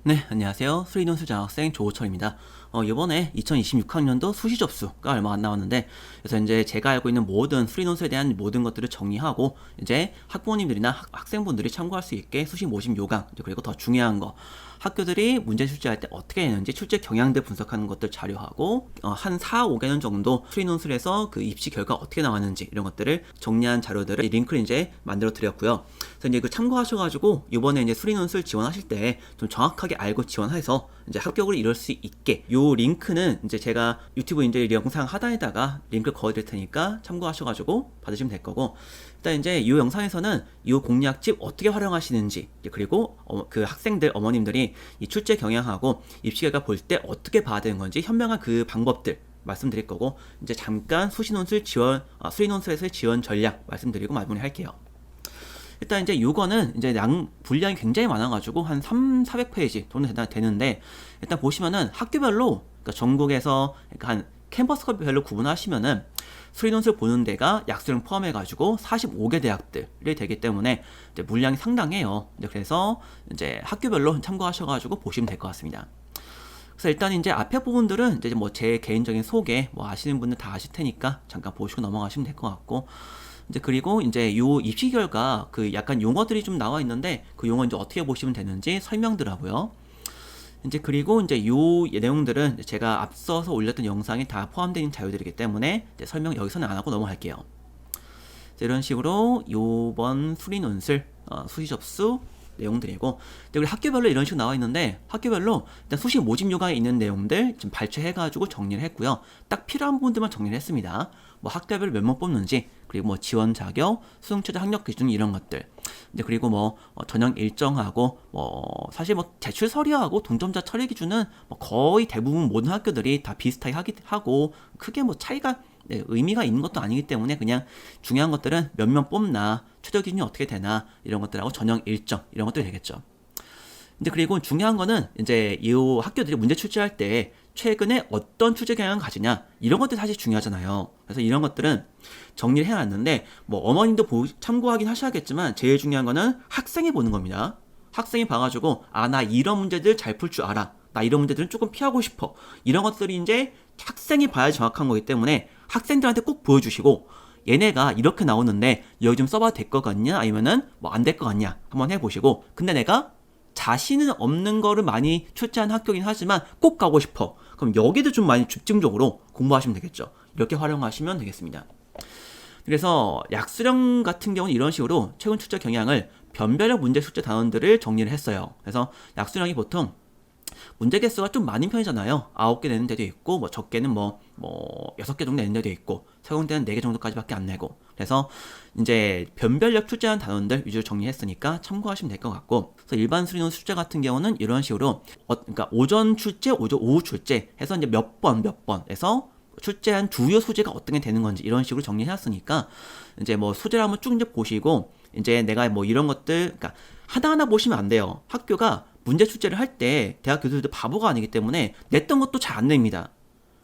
네, 안녕하세요. 수리논술 장학생 조호철입니다. 이번에 2026학년도 수시 접수가 얼마 안 남았는데, 그래서 이제 제가 알고 있는 모든 수리논술에 대한 모든 것들을 정리하고, 이제 학부모님들이나 학생분들이 참고할 수 있게 수시 모집 요강, 그리고 더 중요한 거, 학교들이 문제 출제할 때 어떻게 했는지 출제 경향들 분석하는 것들 자료하고, 한 4, 5개년 정도 수리논술에서 그 입시 결과 어떻게 나왔는지 이런 것들을 정리한 자료들을 링크를 이제 만들어 드렸고요. 그래서 이제 그 참고하셔가지고, 이번에 이제 수리논술 지원하실 때 좀 정확하게 알고 지원해서 이제 합격을 이룰 수 있게 요 링크는 이제 제가 유튜브 이제 영상 하단에다가 링크 거드릴 테니까 참고하셔가지고 받으시면 될 거고, 일단 이제 이 영상에서는 이 공략집 어떻게 활용하시는지, 그리고 그 학생들 어머님들이 이 출제 경향하고 입시 결과 볼 때 어떻게 봐야 되는 건지 현명한 그 방법들 말씀드릴 거고, 이제 잠깐 수시논술 지원, 수리논술에서의 지원 전략 말씀드리고 마무리할게요. 일단 이제 요거는 이제 분량이 굉장히 많아가지고 한 400페이지 정도 되는데, 일단 보시면은 학교별로, 그러니까 전국에서 그러니까 한 캠퍼스별로 구분하시면은 수리논술 보는 데가 약수령 포함해가지고 45개 대학들이 되기 때문에 이제 물량이 상당해요. 그래서 이제 학교별로 참고하셔가지고 보시면 될 것 같습니다. 그래서 일단 이제 앞에 부분들은 이제 뭐 제 개인적인 소개, 뭐 아시는 분들 다 아실 테니까 잠깐 보시고 넘어가시면 될 것 같고, 이제 그리고 이제 요 입시 결과 그 약간 용어들이 좀 나와 있는데 그 용어 이제 어떻게 보시면 되는지 설명드라고요. 이제 그리고 이제 요 내용들은 제가 앞서서 올렸던 영상에 다 포함되어 있는 자료들이기 때문에 이제 설명 여기서는 안 하고 넘어갈게요. 이런 식으로 요번 수리논술 수시 접수 내용들이고, 우리 학교별로 이런 식으로 나와 있는데 학교별로 일단 수시 모집 요강에 있는 내용들 지금 발췌해가지고 정리를 했고요. 딱 필요한 부분들만 정리를 했습니다. 뭐 학교별 몇 명 뽑는지, 그리고 뭐 지원 자격, 수능 최저 학력 기준 이런 것들. 이제 그리고 뭐 전형 일정하고 뭐 사실 뭐 제출 서류하고 동점자 처리 기준은 뭐 거의 대부분 모든 학교들이 다 비슷하게 하고 크게 뭐 차이가 의미가 있는 것도 아니기 때문에 그냥 중요한 것들은 몇 명 뽑나, 최저 기준이 어떻게 되나 이런 것들하고 전형 일정 이런 것들이 되겠죠. 근데 그리고 중요한 거는 이제 이 학교들이 문제 출제할 때 최근에 어떤 출제 경향을 가지냐 이런 것들이 사실 중요하잖아요. 그래서 이런 것들은 정리를 해놨는데 뭐 어머님도 참고하긴 하셔야겠지만 제일 중요한 거는 학생이 보는 겁니다. 학생이 봐가지고 나 이런 문제들 잘 풀 줄 알아, 나 이런 문제들은 조금 피하고 싶어, 이런 것들이 이제 학생이 봐야 정확한 거기 때문에 학생들한테 꼭 보여주시고, 얘네가 이렇게 나오는데 여기 좀 써봐도 될 것 같냐 아니면은 뭐 안 될 것 같냐 한번 해보시고, 근데 내가 자신은 없는 거를 많이 출제한 학교긴 하지만 꼭 가고 싶어, 그럼 여기도 좀 많이 집중적으로 공부하시면 되겠죠. 이렇게 활용하시면 되겠습니다. 그래서 약수령 같은 경우는 이런 식으로 최근 출제 경향을 변별력 문제 출제 단원들을 정리를 했어요. 그래서 약수령이 보통 문제 개수가 좀 많은 편이잖아요. 9개 내는 데도 있고, 뭐 적게는 뭐 6개 정도 내는 데도 있고, 세공대는 4개 정도까지밖에 안 내고. 그래서 이제 변별력 출제한 단원들 위주로 정리했으니까 참고하시면 될 것 같고, 그래서 일반 수리논 출제 같은 경우는 이런 식으로 그러니까 오전 출제, 오후 출제 해서 이제 몇 번 해서 출제한 주요 소재가 어떤 게 되는 건지 이런 식으로 정리해놨으니까 이제 뭐 소재를 한번 쭉 이제 보시고, 이제 내가 뭐 이런 것들, 그러니까 하나하나 보시면 안 돼요. 학교가 문제 출제를 할 때 대학 교수들도 바보가 아니기 때문에 냈던 것도 잘 안 냅니다.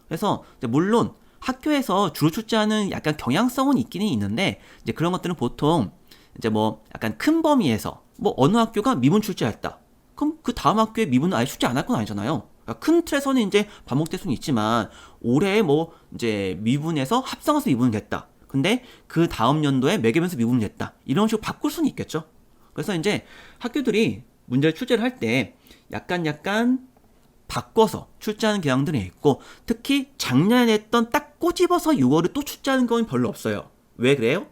그래서 물론 학교에서 주로 출제하는 약간 경향성은 있기는 있는데, 이제 그런 것들은 보통 이제 뭐 약간 큰 범위에서 뭐 어느 학교가 미분 출제했다, 그럼 그 다음 학교에 미분은 아예 출제 안 할 건 아니잖아요. 그러니까 큰 틀에서는 이제 반복될 수는 있지만 올해 뭐 이제 미분에서 합성해서 미분을 냈다, 근데 그 다음 연도에 매개면서 미분을 냈다, 이런 식으로 바꿀 수는 있겠죠. 그래서 이제 학교들이 문제를 출제를 할 때 약간 바꿔서 출제하는 경향들이 있고, 특히 작년에 냈던 딱 꼬집어서 6월에 또 출제하는 건 별로 없어요. 왜 그래요?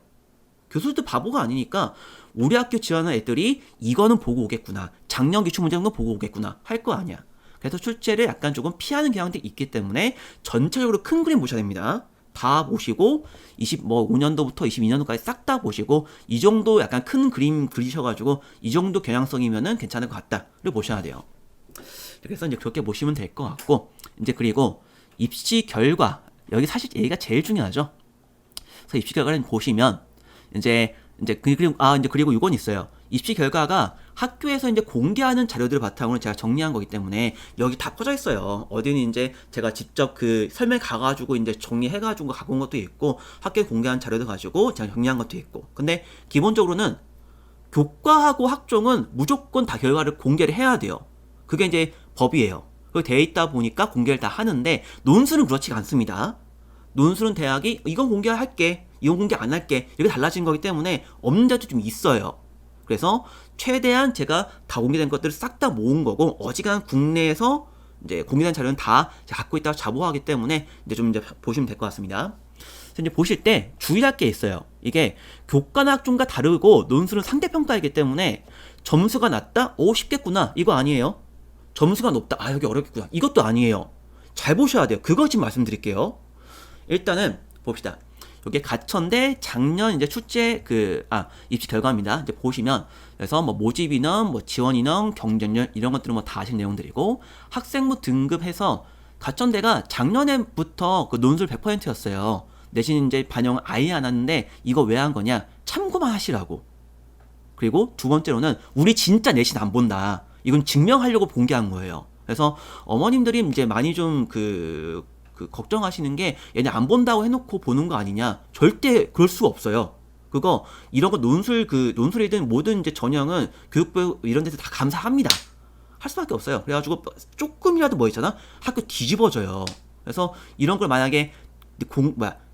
교수들도 바보가 아니니까 우리 학교 지원하는 애들이 이거는 보고 오겠구나, 작년 기출 문제는 보고 오겠구나 할 거 아니야. 그래서 출제를 약간 조금 피하는 경향들이 있기 때문에 전체적으로 큰 그림 보셔야 됩니다. 다 보시고 25년도부터 22년도까지 싹 다 보시고, 이 정도 약간 큰 그림 그리셔가지고 이 정도 경향성이면은 괜찮을 것 같다를 보셔야 돼요. 그래서 이제 그렇게 보시면 될 것 같고, 이제 그리고 입시 결과, 여기 사실 얘기가 제일 중요하죠. 그래서 입시 결과를 보시면 이제 그리고 이건 있어요. 입시 결과가 학교에서 이제 공개하는 자료들을 바탕으로 제가 정리한 거기 때문에 여기 다 퍼져 있어요. 어디는 이제 제가 직접 그 설명 가가지고 이제 정리해가지고 갖고 온 것도 있고, 학교에 공개한 자료도 가지고 제가 정리한 것도 있고. 근데 기본적으로는 교과하고 학종은 무조건 다 결과를 공개를 해야 돼요. 그게 이제 법이에요. 그게 돼 있다 보니까 공개를 다 하는데 논술은 그렇지가 않습니다. 논술은 대학이 이건 공개할게, 이건 공개 안 할게 이렇게 달라진 거기 때문에 없는 데도 좀 있어요. 그래서 최대한 제가 다 공개된 것들을 싹 다 모은 거고 어지간한 국내에서 이제 공개된 자료는 다 갖고 있다가 자부하기 때문에 이제 좀 이제 보시면 될 것 같습니다. 그래서 이제 보실 때 주의할 게 있어요. 이게 교과나 학종과 다르고 논술은 상대평가이기 때문에 점수가 낮다? 오 쉽겠구나 이거 아니에요. 점수가 높다? 아 여기 어렵겠구나 이것도 아니에요. 잘 보셔야 돼요. 그거 지금 말씀드릴게요. 일단은 봅시다. 이게 가천대 작년 이제 출제 입시 결과입니다. 이제 보시면 그래서 뭐 모집 인원, 뭐 지원 인원, 경쟁률 이런 것들은 뭐 다 아실 내용들이고 학생부 등급해서 가천대가 작년에부터 그 논술 100%였어요. 내신 이제 반영 아예 안 하는데 이거 왜 한 거냐? 참고만 하시라고. 그리고 두 번째로는 우리 진짜 내신 안 본다. 이건 증명하려고 공개한 거예요. 그래서 어머님들이 이제 많이 좀 걱정하시는 게 얘네 안 본다고 해놓고 보는 거 아니냐. 절대 그럴 수가 없어요. 그거 이런 거 논술이든 모든 이제 전형은 교육부 이런 데서 다 감사합니다. 할 수밖에 없어요. 그래가지고 조금이라도 뭐 있잖아 학교 뒤집어져요. 그래서 이런 걸 만약에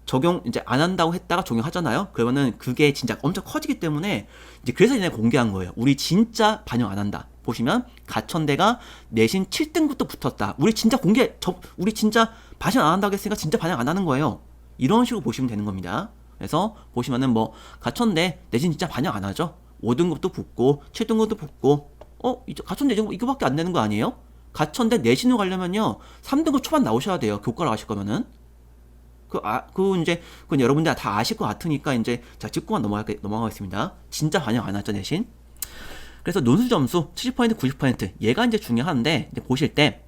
적용 이제 안 한다고 했다가 적용하잖아요. 그러면은 그게 진짜 엄청 커지기 때문에 이제 그래서 얘네 공개한 거예요. 우리 진짜 반영 안 한다. 보시면 가천대가 내신 7등부터 붙었다. 우리 진짜 우리 진짜 반영 안 한다고 했으니까 진짜 반영 안 하는 거예요. 이런 식으로 보시면 되는 겁니다. 그래서 보시면은 뭐 가천대 내신 진짜 반영 안 하죠. 5등급도 붙고 7등급도 붙고 이제 가천대 이거밖에 안 되는 거 아니에요? 가천대 내신으로 가려면요 3등급 초반 나오셔야 돼요. 교과를 하실 거면은. 그건 여러분들 다 아실 것 같으니까 이제 자 짚고만 넘어가겠습니다. 진짜 반영 안 하죠 내신. 그래서 논술 점수 70% 90% 얘가 이제 중요한데 이제 보실 때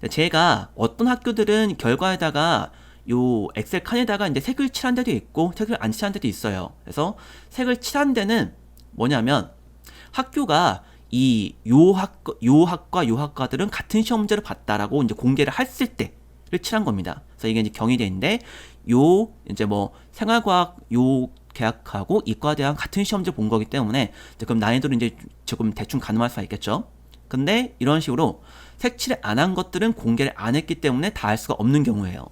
제가 어떤 학교들은 결과에다가 요 엑셀 칸에다가 이제 색을 칠한 데도 있고 색을 안 칠한 데도 있어요. 그래서 색을 칠한 데는 뭐냐면 학교가 요 학과들은 같은 시험 문제를 봤다라고 이제 공개를 했을 때를 칠한 겁니다. 그래서 이게 이제 경희대인데 이제 뭐 생활과학 대학하고 이과대학 같은 시험지를 본 거기 때문에 이제 그럼 난이도를 이제 조금 대충 가늠할 수가 있겠죠. 근데 이런 식으로 색칠을 안 한 것들은 공개를 안 했기 때문에 다 알 수가 없는 경우예요.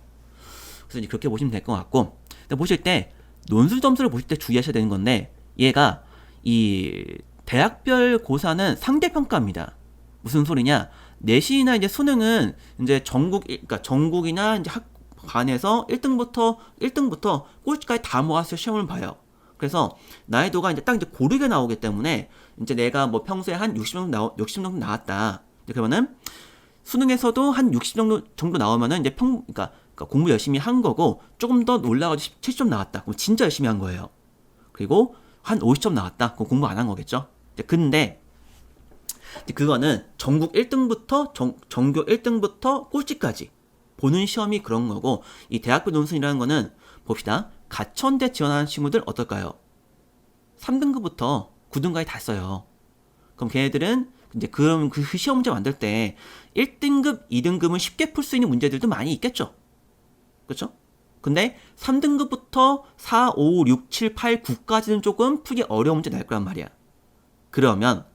그래서 이제 그렇게 보시면 될 것 같고, 근데 보실 때 논술 점수를 보실 때 주의하셔야 되는 건데 얘가 이 대학별 고사는 상대평가입니다. 무슨 소리냐? 내신이나 이제 수능은 이제 전국이나 이제 관에서 1등부터 꼴찌까지 다 모아서 시험을 봐요. 그래서 난이도가 이제 딱 이제 고르게 나오기 때문에 이제 내가 뭐 평소에 한 60 정도 나왔다. 그러면은 수능에서도 한 60 정도 나오면은 이제 그러니까 공부 열심히 한 거고 조금 더 올라가서 70점 나왔다. 그럼 진짜 열심히 한 거예요. 그리고 한 50점 나왔다. 그럼 공부 안 한 거겠죠. 근데 그거는 전국 1등부터 전교 1등부터 꼴찌까지 보는 시험이 그런 거고, 이 대학교 논술이라는 거는 봅시다. 가천대 지원하는 친구들 어떨까요? 3등급부터 9등까지 다 써요. 그럼 걔네들은 이제 그 시험 문제 만들 때 1등급, 2등급은 쉽게 풀 수 있는 문제들도 많이 있겠죠. 그렇죠? 근데 3등급부터 4, 5, 6, 7, 8, 9까지는 조금 풀기 어려운 문제 날 거란 말이야. 그러면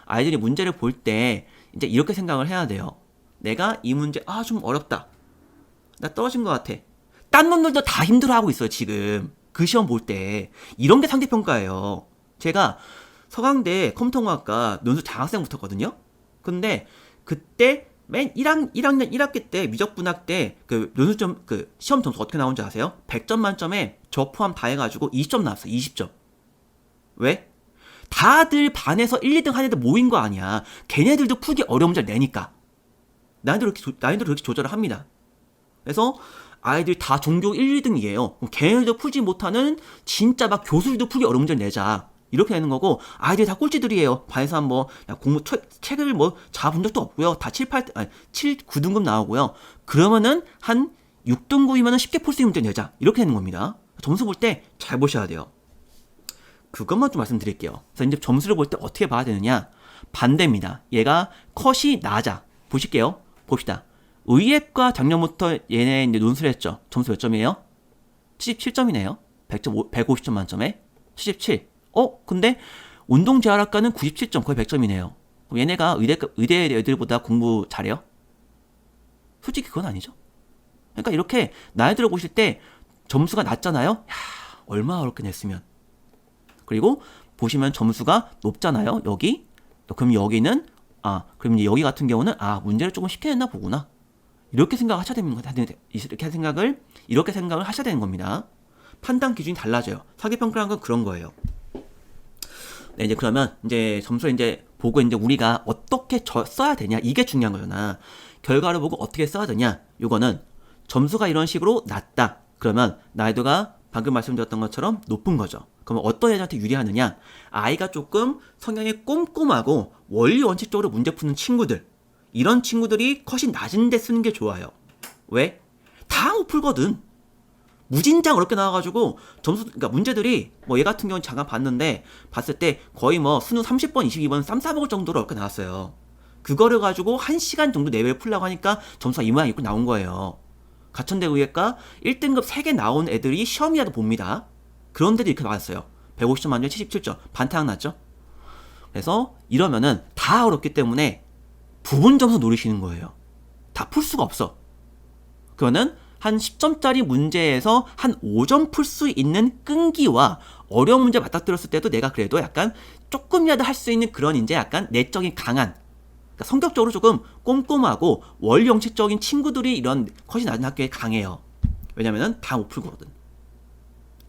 아이들이 문제를 볼 때 이제 이렇게 생각을 해야 돼요. 내가 이 문제 좀 어렵다. 나 떨어진 것 같아. 딴 놈들도 다 힘들어하고 있어요 지금. 그 시험 볼 때. 이런 게 상대평가예요. 제가 서강대 컴퓨터공학과 논술 장학생 붙었거든요. 근데 그때 맨 1학년 1학기 때 미적분학 때 그 논술점 시험 점수 어떻게 나온지 아세요? 100점 만점에 저 포함 다 해가지고 20점 나왔어요. 20점. 왜? 다들 반에서 1, 2등 한 애들 모인 거 아니야. 걔네들도 풀기 어려운 문제를 내니까. 난이도를 그렇게 조절을 합니다. 그래서 아이들이 다 전교 1, 2등이에요. 걔네들도 풀지 못하는 진짜 막 교수들도 풀기 어려운 문제를 내자. 이렇게 되는 거고, 아이들이 다 꼴찌들이에요. 반에서 공부 책을 잡은 적도 없고요. 다 7, 9등급 나오고요. 그러면은 한 6등급이면은 쉽게 풀 수 있는 문제 내자. 이렇게 되는 겁니다. 점수 볼 때 잘 보셔야 돼요. 그것만 좀 말씀드릴게요. 그래서 이제 점수를 볼 때 어떻게 봐야 되느냐? 반대입니다. 얘가 컷이 낮아. 보실게요. 봅시다. 의예과 작년부터 얘네 이제 논술을 했죠. 점수 몇 점이에요? 77점이네요. 150점 만점에 77. 근데 운동재활학과는 97점, 거의 100점이네요. 그럼 얘네가 의대 애들보다 공부 잘해요? 솔직히 그건 아니죠. 그러니까 이렇게 나이들을 보실 때 점수가 낮잖아요. 야, 얼마나 어렵게 냈으면. 그리고 보시면 점수가 높잖아요. 여기. 그럼 여기는 그럼 이제 여기 같은 경우는 문제를 조금 쉽게 냈나 보구나. 이렇게 생각하셔야 되는 겁니다. 이렇게 생각을 하셔야 되는 겁니다. 판단 기준이 달라져요. 사기평가라는 건 그런 거예요. 네, 이제 그러면 이제 점수를 이제 보고 이제 우리가 어떻게 써야 되냐, 이게 중요한 거잖아. 결과를 보고 어떻게 써야 되냐. 요거는 점수가 이런 식으로 낮다. 그러면 난이도가 방금 말씀드렸던 것처럼 높은 거죠. 그러면 어떤 애들한테 유리하느냐? 아이가 조금 성향이 꼼꼼하고 원리 원칙적으로 문제 푸는 친구들, 이런 친구들이 컷이 낮은 데 쓰는 게 좋아요. 왜? 다 못 풀거든. 무진장 어렵게 나와가지고 그러니까 문제들이 얘 같은 경우는 잠깐 봤을 때 거의 수능 30번, 22번 쌈 싸먹을 정도로 어렵게 나왔어요. 그거를 가지고 1시간 정도 내외를 풀려고 하니까 점수가 이 모양 입고 나온 거예요. 가천대 의예과 1등급 3개 나온 애들이 시험이라도 봅니다. 그런데도 이렇게 나왔어요. 150점 만점에 77점. 반타작 났죠? 그래서 이러면은 다 어렵기 때문에 부분 점수 노리시는 거예요. 다 풀 수가 없어. 그거는 한 10점짜리 문제에서 한 5점 풀 수 있는 끈기와 어려운 문제 맞닥뜨렸을 때도 내가 그래도 약간 조금이라도 할 수 있는 그런 이제 약간 내적인 강한, 그러니까 성격적으로 조금 꼼꼼하고 원리 원칙적인 친구들이 이런 컷이 낮은 학교에 강해요. 왜냐면은 다 못 풀거든.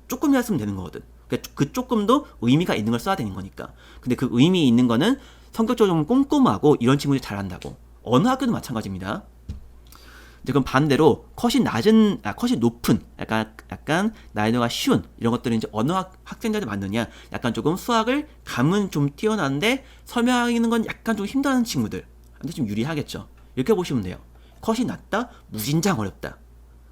조금이라도 쓰면 되는 거거든. 그러니까 그 조금도 의미가 있는 걸 써야 되는 거니까. 근데 그 의미 있는 거는 성격적으로 좀 꼼꼼하고 이런 친구들이 잘한다고. 어느 학교도 마찬가지입니다. 이제 그럼 반대로 컷이 높은, 약간 난이도가 쉬운 이런 것들은 이제 어느 학생들한테 맞느냐? 약간 조금 수학을 감은 좀 뛰어난데 설명하는 건 약간 좀 힘들어하는 친구들한테 좀 유리하겠죠. 이렇게 보시면 돼요. 컷이 낮다, 무진장 어렵다.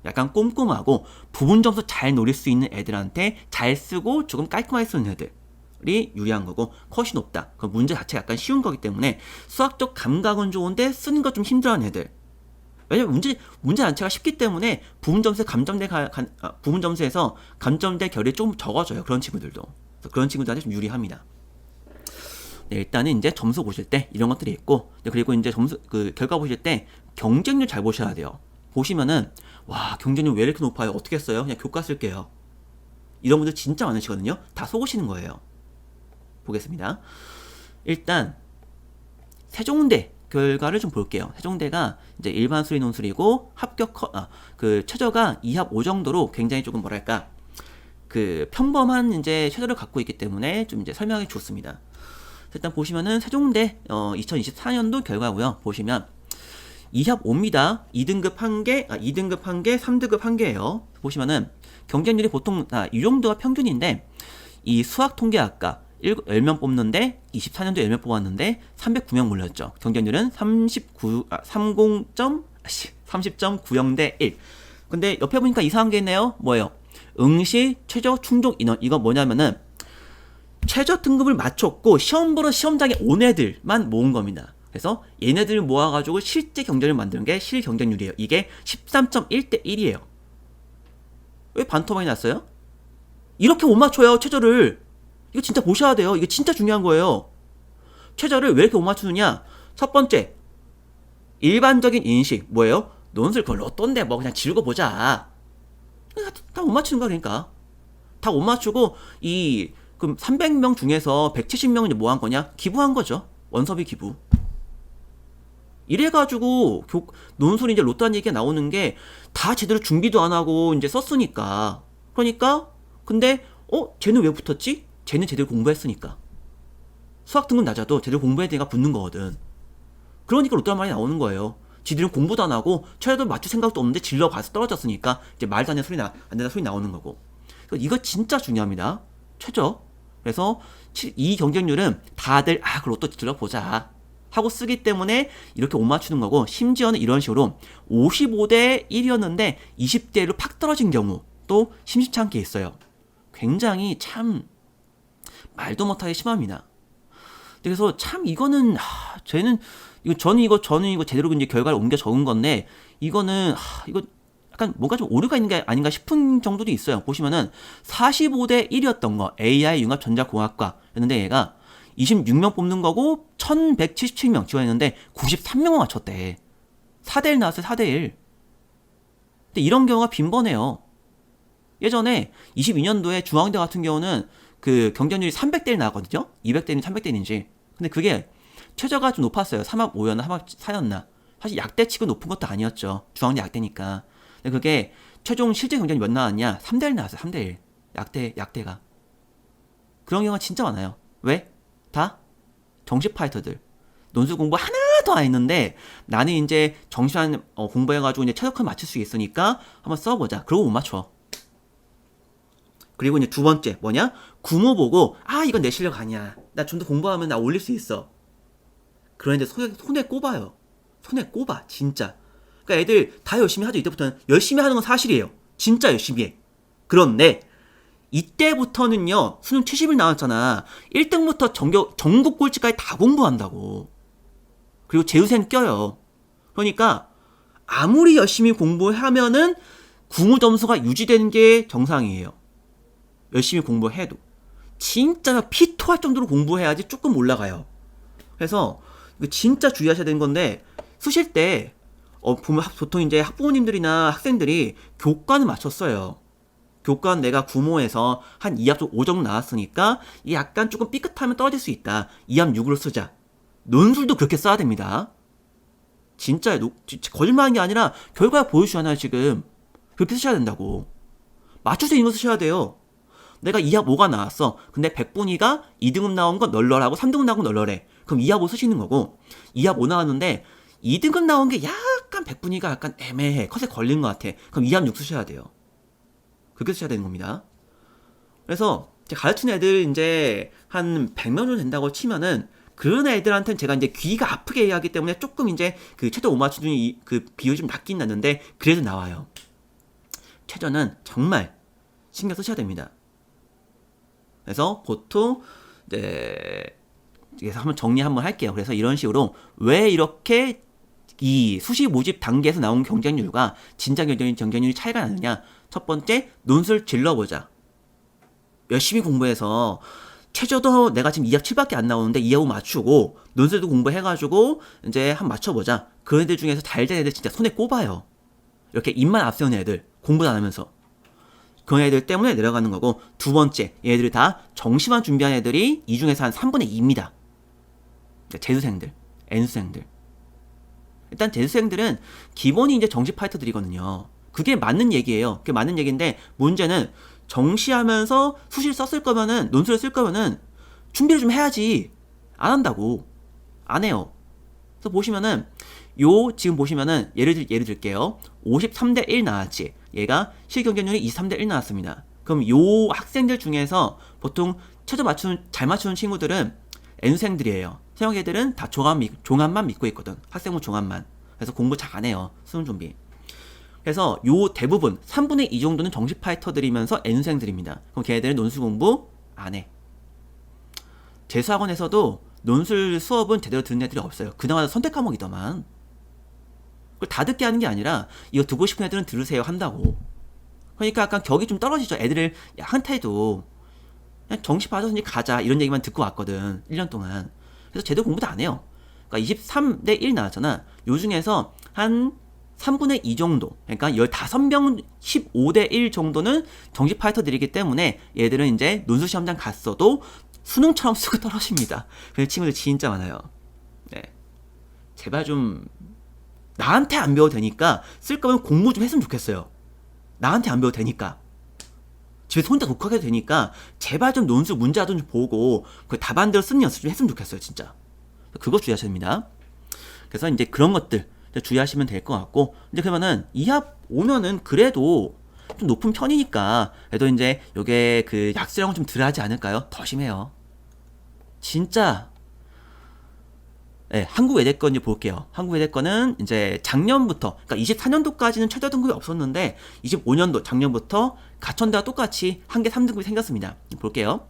약간 꼼꼼하고 부분 점수 잘 노릴 수 있는 애들한테 잘 쓰고 조금 깔끔하게 쓰는 애들이 유리한 거고, 컷이 높다. 그 문제 자체가 약간 쉬운 거기 때문에 수학적 감각은 좋은데 쓰는 거 좀 힘들어하는 애들. 왜냐면 문제 자체가 쉽기 때문에 부분 점수에서 감점될 결이 좀 적어져요. 그런 친구들도. 그런 친구들한테 좀 유리합니다. 네, 일단은 이제 점수 보실 때 이런 것들이 있고, 그리고 이제 결과 보실 때 경쟁률 잘 보셔야 돼요. 보시면은 경쟁률 왜 이렇게 높아요? 어떻게 써요? 그냥 교과 쓸게요. 이런 분들 진짜 많으시거든요. 다 속으시는 거예요. 보겠습니다. 일단 세종대 결과를 좀 볼게요. 세종대가 이제 일반 수리 논술이고 최저가 2합 5 정도로 굉장히 조금 평범한 이제 최저를 갖고 있기 때문에 좀 이제 설명하기 좋습니다. 일단 보시면은 세종대 2024년도 결과고요. 보시면 2합 5입니다. 2등급 1개, 3등급 1개예요. 보시면은 경쟁률이 보통 이 정도가 평균인데, 이 수학통계학과 10명 뽑는데 24년도 10명 뽑았는데 309명 몰렸죠. 경쟁률은 30.90대 1. 근데 옆에 보니까 이상한 게 있네요. 뭐예요? 응시 최저 충족 인원. 이거 뭐냐면은 최저 등급을 맞췄고 시험 보러 시험장에 온 애들만 모은 겁니다. 그래서 얘네들을 모아가지고 실제 경쟁률을 만드는 게 실경쟁률이에요. 이게 13.1대 1이에요. 왜 반토막이 났어요? 이렇게 못 맞춰요, 최저를. 이거 진짜 보셔야 돼요. 이거 진짜 중요한 거예요. 최저를 왜 이렇게 못 맞추느냐? 첫 번째, 일반적인 인식 뭐예요? 논술 그걸 어떤데 그냥 지르고 보자. 다 못 맞추는 거야. 그러니까 다 못 맞추고 그럼 300명 중에서 170명은 이제 뭐 한 거냐? 기부한 거죠. 원서비 기부. 이래가지고 논술이 이제 로또한 얘기가 나오는 게 다 제대로 준비도 안 하고 이제 썼으니까. 그러니까 근데 쟤는 왜 붙었지? 쟤는 제대로 공부했으니까. 수학 등급 낮아도 제대로 공부했으니까 붙는 거거든. 그러니까 로또란 말이 나오는 거예요. 지들은 공부도 안 하고 최저도 맞출 생각도 없는데 질러 가서 떨어졌으니까 이제 말도 안 되는 소리 나오는 거고. 이거 진짜 중요합니다. 최저. 그래서 이 경쟁률은 다들 그 로또 들어보자 하고 쓰기 때문에 이렇게 못 맞추는 거고, 심지어는 이런 식으로 55대 1이었는데 20대로 팍 떨어진 경우 또 심심치 않게 있어요. 굉장히 참 말도 못하게 심합니다. 그래서 참 이거는 저는 이거 제대로 이제 결과를 옮겨 적은 건데, 이거는 이거 약간 뭔가 좀 오류가 있는 게 아닌가 싶은 정도도 있어요. 보시면은 45대 1이었던 거 AI 융합전자공학과였는데 얘가 26명 뽑는 거고 1177명 지원했는데 93명만 맞췄대. 4대1 나왔어요. 4대1. 근데 이런 경우가 빈번해요. 예전에 22년도에 중앙대 같은 경우는 그 경쟁률이 300대1 나왔거든요. 200대인지 300대인지. 근데 그게 최저가 좀 높았어요. 3합 5였나 3합 4였나. 사실 약대치고 높은 것도 아니었죠. 중앙대 약대니까. 근데 그게 최종 실제 경쟁이 몇 나왔냐? 3대1 나왔어요. 3대1. 약대가. 그런 경우가 진짜 많아요. 왜? 다 정식 파이터들. 논술 공부 하나도 안 했는데 나는 이제 정시만 공부해가지고 이제 최저컷 맞출 수 있으니까 한번 써보자. 그러고 못 맞춰. 그리고 이제 두 번째 뭐냐? 구모 보고 이건 내 실력 아니야. 나 좀 더 공부하면 나 올릴 수 있어. 그런데 손에 꼽아요. 손에 꼽아 진짜. 그러니까 애들 다 열심히 하죠. 이때부터는 열심히 하는 건 사실이에요. 진짜 열심히 해. 그런데 이때부터는요. 수능 70일 나왔잖아. 1등부터 전국 꼴찌까지 다 공부한다고. 그리고 재수생 껴요. 그러니까 아무리 열심히 공부하면은 구모 점수가 유지되는 게 정상이에요. 열심히 공부해도. 진짜 피토할 정도로 공부해야지 조금 올라가요. 그래서 진짜 주의하셔야 되는 건데 수실 때 보면 보통 이제 학부모님들이나 학생들이 교과는 맞췄어요. 교과는 내가 구모에서 한 2합 5 정도 나왔으니까 약간 조금 삐끗하면 떨어질 수 있다. 2합 6으로 쓰자. 논술도 그렇게 써야 됩니다. 진짜 거짓말하는 게 아니라 결과를 보여주잖아요. 지금 그렇게 쓰셔야 된다고. 맞출 수 있는 거 쓰셔야 돼요. 내가 2합 5가 나왔어. 근데 백분위가 2등급 나온 건 널널하고 3등급 나온 건 널널해. 그럼 2합 5 쓰시는 거고 2합 5 나왔는데 2등급 나온 게 약간 백분위가 약간 애매해. 컷에 걸린 것 같아. 그럼 2합 6 쓰셔야 돼요. 그렇게 쓰셔야 되는 겁니다. 그래서 가르치는 애들 이제 한 100명 정도 된다고 치면은 그런 애들한테는 제가 이제 귀가 아프게 해야 하기 때문에 조금 이제 그 최저 5마치 중에 그 비율이 좀 낮긴 났는데 그래도 나와요. 최저는 정말 신경 쓰셔야 됩니다. 그래서 보통 그래서 한번 정리 한번 할게요. 그래서 이런 식으로 왜 이렇게 이 수시 모집 단계에서 나온 경쟁률과 진짜 경쟁률이 차이가 나느냐? 첫 번째, 논술 질러보자. 열심히 공부해서 최저도 내가 지금 2합 7밖에 안 나오는데 2합 5 맞추고 논술도 공부해가지고 이제 한번 맞춰보자. 그런 애들 중에서 잘 된 애들 진짜 손에 꼽아요. 이렇게 입만 앞세우는 애들 공부도 안 하면서 그런 애들 때문에 내려가는 거고, 두 번째, 얘들이 다 정시만 준비한 애들이 이 중에서 한 3분의 2입니다. 재수생들, N수생들. 일단 재수생들은 기본이 이제 정시 파이터들이거든요. 그게 맞는 얘기예요. 그게 맞는 얘기인데 문제는 정시하면서 수시를 썼을 거면은 논술을 쓸 거면은 준비를 좀 해야지. 안 한다고. 안 해요. 그래서 보시면은 지금 보시면은 예를 들게요. 53대 1 나왔지. 얘가 실경쟁률이 23대 1 나왔습니다. 그럼 요 학생들 중에서 보통 최저 잘 맞추는 친구들은 N수생들이에요. 세영 애들은 다 종합만 믿고 있거든. 학생부 종합만. 그래서 공부 잘 안 해요. 수능 준비. 그래서 요 대부분 3분의 2 정도는 정시 파이터들이면서 N수생들입니다. 그럼 걔네들은 논술 공부 안 해. 재수학원에서도 논술 수업은 제대로 듣는 애들이 없어요. 그나마 선택 과목이더만. 그걸 다 듣게 하는 게 아니라 이거 듣고 싶은 애들은 들으세요 한다고. 그러니까 약간 격이 좀 떨어지죠. 애들을 한타에도 그냥 정시 봐서 이제 가자 이런 얘기만 듣고 왔거든. 1년 동안. 그래서 제대로 공부도 안 해요. 그러니까 23대 1 나왔잖아. 요 중에서 한 3분의 2 정도, 그러니까 15명 15대 1 정도는 정시 파이터들이기 때문에 얘들은 이제 논술 시험장 갔어도 수능처럼 쓰고 떨어집니다. 그래서 친구들 진짜 많아요. 네. 제발 좀 나한테 안 배워도 되니까 쓸 거면 공부 좀 했으면 좋겠어요. 나한테 안 배워도 되니까. 집에서 혼자 독학해도 되니까 제발 좀 논술 문제라도 좀 보고 그 답안대로 쓰는 연습 좀 했으면 좋겠어요. 진짜. 그거 주의하셔야 됩니다. 그래서 이제 그런 것들 주의하시면 될 것 같고, 이제 그러면은 2합 오면은 그래도 좀 높은 편이니까 그래도 이제 요게 그 약수량은 좀 덜 하지 않을까요? 더 심해요. 진짜. 네, 한국 외대권 이제 볼게요. 한국 외대권은 이제 작년부터, 그러니까 24년도까지는 최저 등급이 없었는데 25년도 작년부터 가천대와 똑같이 한 개 3등급이 생겼습니다. 볼게요.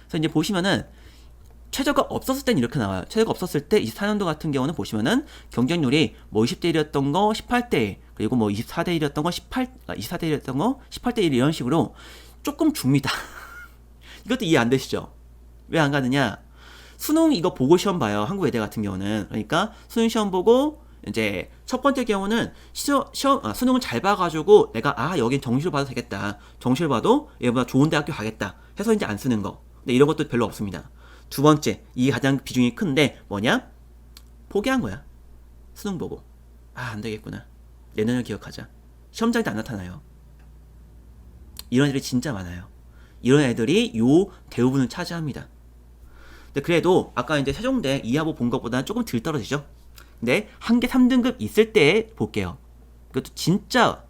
그래서 이제 보시면은 최저가 없었을 때는 이렇게 나와요. 최저가 없었을 때 24년도 같은 경우는 보시면은 경쟁률이 뭐 20대 1이었던 거 18대 1, 그리고 뭐 24대 1이었던 거 24대 1이었던 거 18대 1 이런 식으로 조금 줍니다. 이것도 이해 안 되시죠? 왜 안 가느냐? 수능 이거 보고 시험 봐요. 한국 외대 같은 경우는. 그러니까 수능 시험 보고 이제 첫 번째 경우는 수능을 잘 봐가지고 내가 여긴 정시로 봐도 되겠다. 정시로 봐도 얘보다 좋은 대학교 가겠다. 해서 이제 안 쓰는 거. 근데 이런 것도 별로 없습니다. 두 번째, 이게 가장 비중이 큰데 뭐냐? 포기한 거야. 수능 보고. 안 되겠구나. 내년을 기억하자. 시험장에 안 나타나요. 이런 애들이 진짜 많아요. 이런 애들이 요 대부분을 차지합니다. 근데 그래도 아까 이제 세종대 2하보 본 것보다는 조금 덜 떨어지죠. 근데 한계 3등급 있을 때 볼게요. 그것도 진짜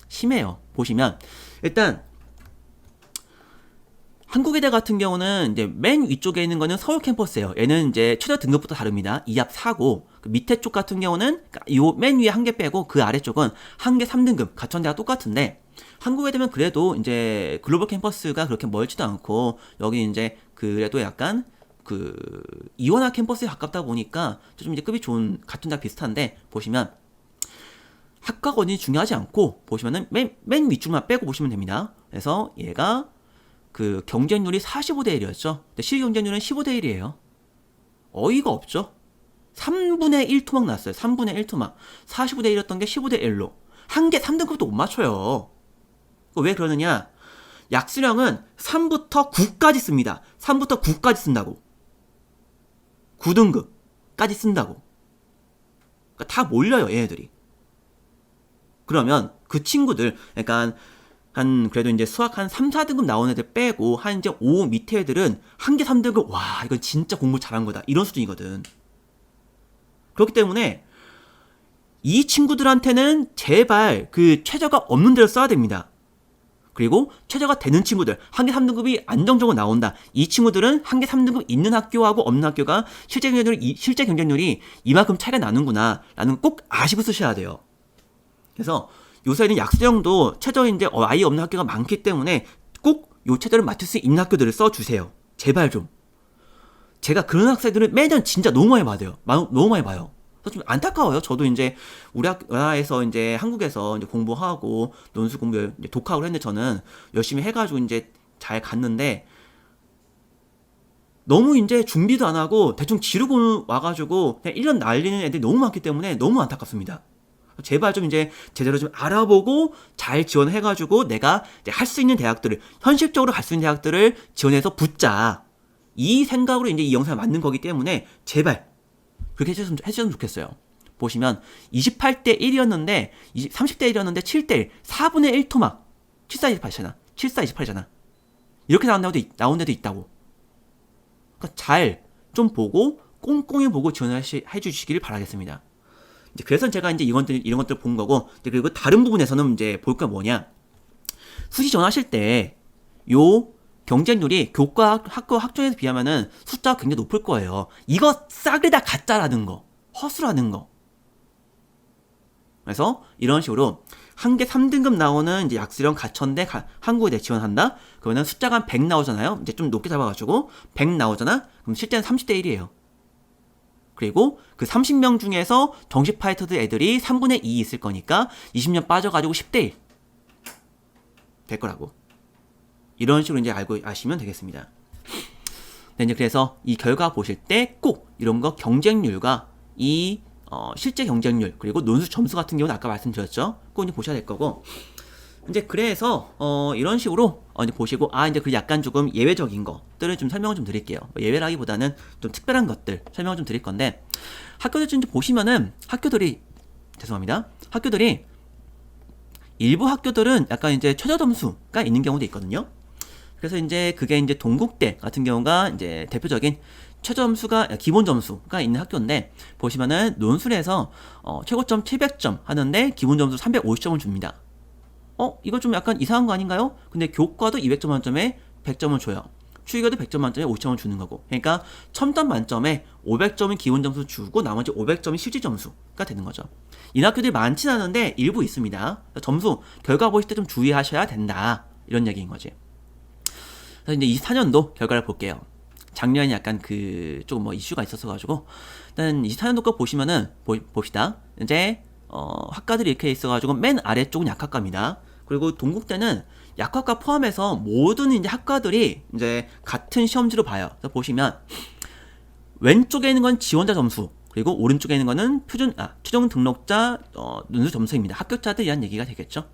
심해요. 보시면 일단 한국외대 같은 경우는 이제 맨 위쪽에 있는 거는 서울 캠퍼스예요. 얘는 이제 최저 등급부터 다릅니다. 2합 4고 그 밑에 쪽 같은 경우는 요 맨 위에 한 개 빼고 그 아래쪽은 한계 3등급 가천대가 똑같은데 한국외대면 그래도 이제 글로벌 캠퍼스가 그렇게 멀지도 않고 여기 이제 그래도 약간 그 이원화 캠퍼스에 가깝다 보니까 좀 이제 급이 좋은 같은 다 비슷한데 보시면 학과가 어딘지 중요하지 않고 보시면은 맨 위쪽만 빼고 보시면 됩니다. 그래서 얘가 그 경쟁률이 45대 1이었죠. 근데 실기 경쟁률은 15대 1이에요. 어이가 없죠. 3분의 1 토막 났어요. 3분의 1 토막. 45대 1이었던 게 15대 1로. 한계 3등급도 못 맞춰요. 왜 그러느냐? 약수량은 3부터 9까지 씁니다. 3부터 9까지 쓴다고. 9등급까지 쓴다고. 그러니까 다 몰려요, 얘네들이. 그러면 그 친구들, 그러니까 한 그래도 이제 수학 한 3, 4등급 나온 애들 빼고 한 이제 5 밑에 애들은 한계 3등급 이건 진짜 공부 잘한 거다. 이런 수준이거든. 그렇기 때문에 이 친구들한테는 제발 그 최저가 없는 대로 써야 됩니다. 그리고 최저가 되는 친구들, 한계 3등급이 안정적으로 나온다. 이 친구들은 한계 3등급 있는 학교하고 없는 학교가 실제 경쟁률이 이만큼 차이가 나는구나 라는 꼭 아시고 쓰셔야 돼요. 그래서 요새는 약수형도 최저 이제 아예 없는 학교가 많기 때문에 꼭 요 최저를 맞출 수 있는 학교들을 써주세요. 제발 좀. 제가 그런 학생들은 매년 진짜 너무 많이 받아요. 너무 많이 봐요. 좀 안타까워요. 저도 이제 우리 나라에서 이제 한국에서 이제 공부하고 논술 공부 이제 독학을 했는데 저는 열심히 해가지고 이제 잘 갔는데 너무 이제 준비도 안 하고 대충 지르고 와가지고 그냥 1년 날리는 애들이 너무 많기 때문에 너무 안타깝습니다. 제발 좀 이제 제대로 좀 알아보고 잘 지원해가지고 내가 이제 할 수 있는 대학들을 현실적으로 갈 수 있는 대학들을 지원해서 붙자. 이 생각으로 이제 이 영상을 만든 거기 때문에 제발 그렇게 해주셨으면 좋겠어요. 보시면 28대 1이었는데 30대 1이었는데 7대 1 4분의 1 토막 74, 28이잖아. 74, 28이잖아. 이렇게 나온 데도 있다고. 그러니까 잘 좀 보고 꼼꼼히 보고 지원해주시길 바라겠습니다. 이제 그래서 제가 이제 이런 것들 본 거고, 그리고 다른 부분에서는 이제 볼 게 뭐냐. 수시 전하실 때 요 경쟁률이 교과 학교 학종에 비하면은 숫자가 굉장히 높을 거예요. 이거 싹을 다 가짜라는 거, 허수라는 거. 그래서 이런 식으로 한계 3등급 나오는 이제 약수령 가천대 한국외대 지원한다. 그러면 숫자가 한 100 나오잖아요. 이제 좀 높게 잡아가지고 100 나오잖아. 그럼 실제는 30대 1이에요. 그리고 그 30명 중에서 정시 파이터드 애들이 3분의 2 있을 거니까 20년 빠져가지고 10대 1 될 거라고. 이런 식으로 이제 아시면 되겠습니다. 네, 이제 그래서 이 결과 보실 때 꼭 이런 거 경쟁률과 이 실제 경쟁률 그리고 논술 점수 같은 경우는 아까 말씀드렸죠. 꼭 이제 보셔야 될 거고. 이제 그래서 이런 식으로 이제 보시고 이제 그 약간 조금 예외적인 것들을 좀 설명을 좀 드릴게요. 예외라기보다는 좀 특별한 것들 설명을 좀 드릴 건데 학교들 좀 보시면은 학교들이 일부 학교들은 약간 이제 최저 점수가 있는 경우도 있거든요. 그래서 이제 그게 이제 동국대 같은 경우가 이제 대표적인 최저 점수가 기본 점수가 있는 학교인데 보시면은 논술에서 최고점 700점 하는데 기본 점수 350점을 줍니다. 이거 좀 약간 이상한 거 아닌가요? 근데 교과도 200점 만점에 100점을 줘요. 추리교도 100점 만점에 50점을 주는 거고. 그러니까 1000점 만점에 500점은 기본 점수 주고 나머지 500점이 실질 점수가 되는 거죠. 이 학교들이 많진 않은데 일부 있습니다. 점수 결과 보실 때 좀 주의하셔야 된다. 이런 얘기인 거지. 그래서 이제 24년도 결과를 볼게요. 작년에 약간 조금 뭐 이슈가 있었어가지고 일단 24년도 거 보시면은 봅시다. 이제 학과들이 이렇게 있어가지고 맨 아래쪽은 약학과입니다. 그리고 동국대는 약학과 포함해서 모든 이제 학과들이 이제 같은 시험지로 봐요. 그래서 보시면 왼쪽에 있는 건 지원자 점수, 그리고 오른쪽에 있는 거는 최종 등록자 논술 점수입니다. 합격자들 위한 얘기가 되겠죠.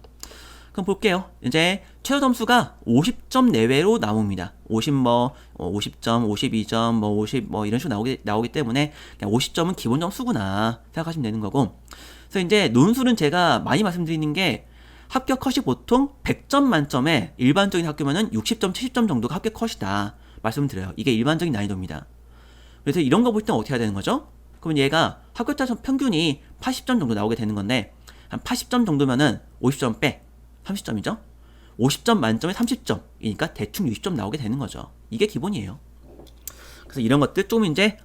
그럼 볼게요. 이제 최저 점수가 50점 내외로 나옵니다. 50점, 52점, 50 이런 식으로 나오기 때문에 그냥 50점은 기본 점수구나 생각하시면 되는 거고. 그래서 이제 논술은 제가 많이 말씀드리는 게 합격 컷이 보통 100점 만점에 일반적인 학교면은 60점, 70점 정도가 합격 컷이다 말씀드려요. 이게 일반적인 난이도입니다. 그래서 이런 거 볼 때는 어떻게 해야 되는 거죠? 그러면 얘가 합격자 평균이 80점 정도 나오게 되는 건데, 한 80점 정도면은 50점 빼 30점이죠? 50점 만점에 30점이니까 대충 60점 나오게 되는 거죠. 이게 기본이에요. 그래서 이런 것들 좀 이제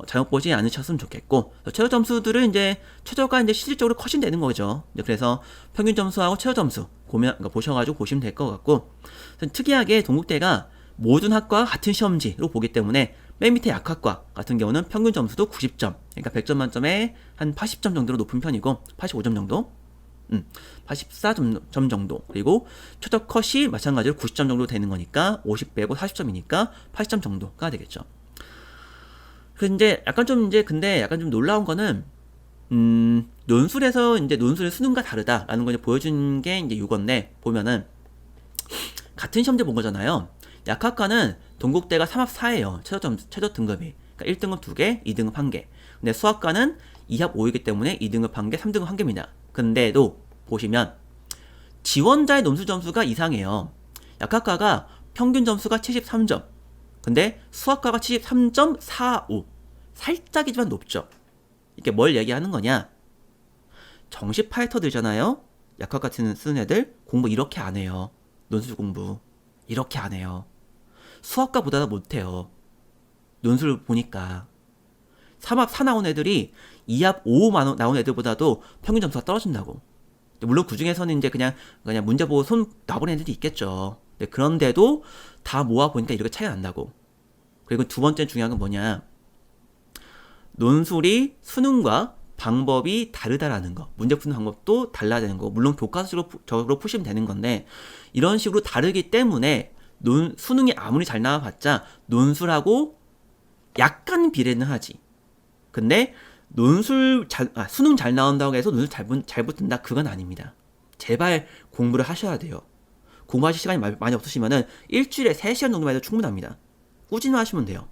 잘못 보지 않으셨으면 좋겠고, 최저 점수들은 이제 최저가 이제 실질적으로 컷이 되는 거죠. 그래서 평균 점수하고 최저 점수 그러니까 보셔가지고 보시면 될 것 같고, 특이하게 동국대가 모든 학과가 같은 시험지로 보기 때문에 맨 밑에 약학과 같은 경우는 평균 점수도 90점, 그러니까 100점 만점에 한 80점 정도로 높은 편이고, 85점 정도, 84점 정도, 그리고 최저 컷이 마찬가지로 90점 정도 되는 거니까 50 빼고 40점이니까 80점 정도가 되겠죠. 그래서 이제 약간 좀 놀라운 거는 논술에서 이제 논술의 수능과 다르다라는 걸 이제 보여준 게 이제 이건데, 보면은 같은 시험지 본 거잖아요. 약학과는 동국대가 3합 4예요. 최저 등급이. 그러니까 1등급 2개, 2등급 1개. 근데 수학과는 2합 5이기 때문에 2등급 1개, 3등급 1개입니다. 근데도 보시면 지원자의 논술 점수가 이상해요. 약학과가 평균 점수가 73점. 근데 수학과가 73.45. 살짝이지만 높죠. 이게 뭘 얘기하는 거냐? 정시 파이터들잖아요. 약학과 쓰는 애들 공부 이렇게 안 해요. 논술 공부 이렇게 안 해요. 수학과보다 못해요. 논술 보니까 3합 4 나온 애들이 2합 5 나온 애들보다도 평균 점수가 떨어진다고. 물론 그 중에서는 이제 그냥 문제 보고 손 놔버린 애들도 있겠죠. 그런데도 다 모아 보니까 이렇게 차이가 난다고. 그리고 두 번째 중요한 건 뭐냐? 논술이 수능과 방법이 다르다라는 거. 문제 푸는 방법도 달라야 되는 거. 물론 교과서적으로 푸시면 되는 건데, 이런 식으로 다르기 때문에 수능이 아무리 잘 나와봤자 논술하고 약간 비례는 하지. 근데 수능 잘 나온다고 해서 논술 잘 붙는다? 그건 아닙니다. 제발 공부를 하셔야 돼요. 공부하실 시간이 많이 없으시면은 일주일에 3시간 정도만 해도 충분합니다. 꾸준히 하시면 돼요.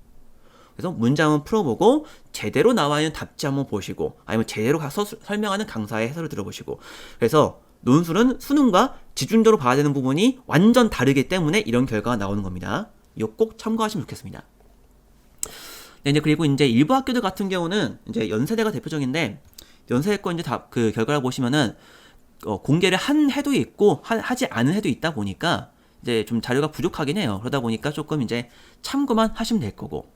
그래서 문장은 풀어보고 제대로 나와 있는 답지 한번 보시고, 아니면 제대로 가서 설명하는 강사의 해설을 들어보시고. 그래서 논술은 수능과 집중적으로 봐야 되는 부분이 완전 다르기 때문에 이런 결과가 나오는 겁니다. 이거 꼭 참고하시면 좋겠습니다. 네, 이제 그리고 이제 일부 학교들 같은 경우는 이제 연세대가 대표적인데, 연세대 거 이제 그 결과를 보시면은 공개를 한 해도 있고 하지 않은 해도 있다 보니까 이제 좀 자료가 부족하긴 해요. 그러다 보니까 조금 이제 참고만 하시면 될 거고.